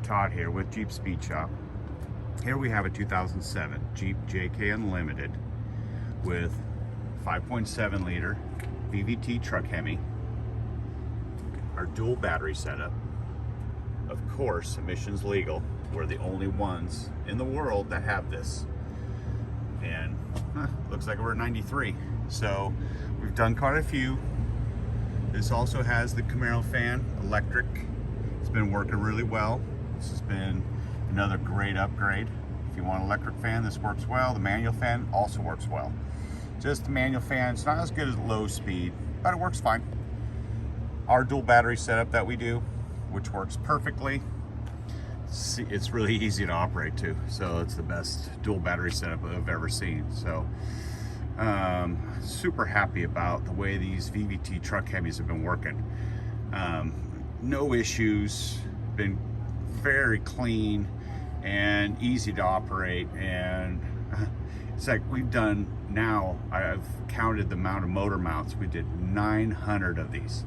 Todd here with Jeep Speed Shop. Here we have a 2007 Jeep JKU Unlimited with 5.7 liter VVT Truck Hemi. Our dual battery setup. Of course, emissions legal. We're the only ones in the world that have this. And looks like we're at 93. So we've done quite a few. This also has the Camaro fan, electric. It's been working really well. This has been another great upgrade. If you want an electric fan, this works well. The manual fan also works well. Just the manual fan, it's not as good as low speed, but it works fine. Our dual battery setup that we do, which works perfectly. It's really easy to operate too. So it's the best dual battery setup I've ever seen. So super happy about the way these VVT Truck Hemis have been working. No issues, been very clean and easy to operate. And it's like we've done now, I've counted the amount of motor mounts. We did 900 of these.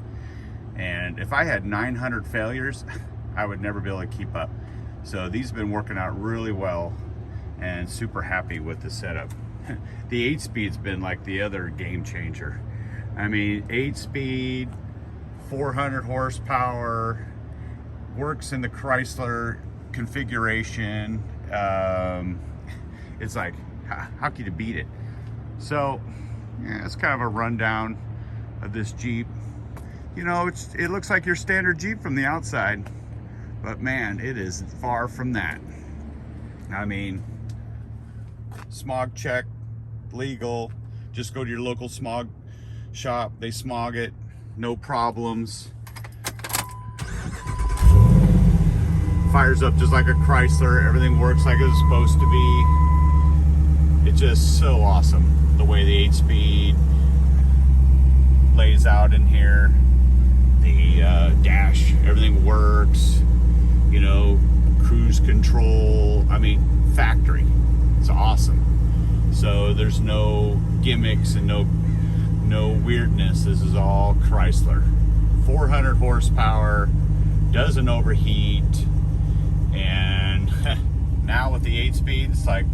And if I had 900 failures, I would never be able to keep up. So these have been working out really well and super happy with the setup. The 8-speed's been like the other game changer. I mean, 8-speed, 400 horsepower, works in the Chrysler configuration. It's like, how can you beat it? So, yeah, it's kind of a rundown of this Jeep. You know, it looks like your standard Jeep from the outside, but man, it is far from that. I mean, smog check, legal. Just go to your local smog shop. They smog it, no problems. Fires up just like a Chrysler. Everything works like it's supposed to be. It's just so awesome the way the 8-speed lays out in here. The dash, everything works. You know, cruise control. I mean, factory. It's awesome. So there's no gimmicks and no weirdness. This is all Chrysler. 400 horsepower, doesn't overheat, and now with the 8-speed, it's like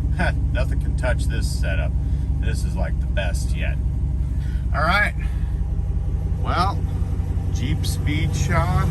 nothing can touch this setup. This is like the best yet. All right. Well, Jeep Speed Shop.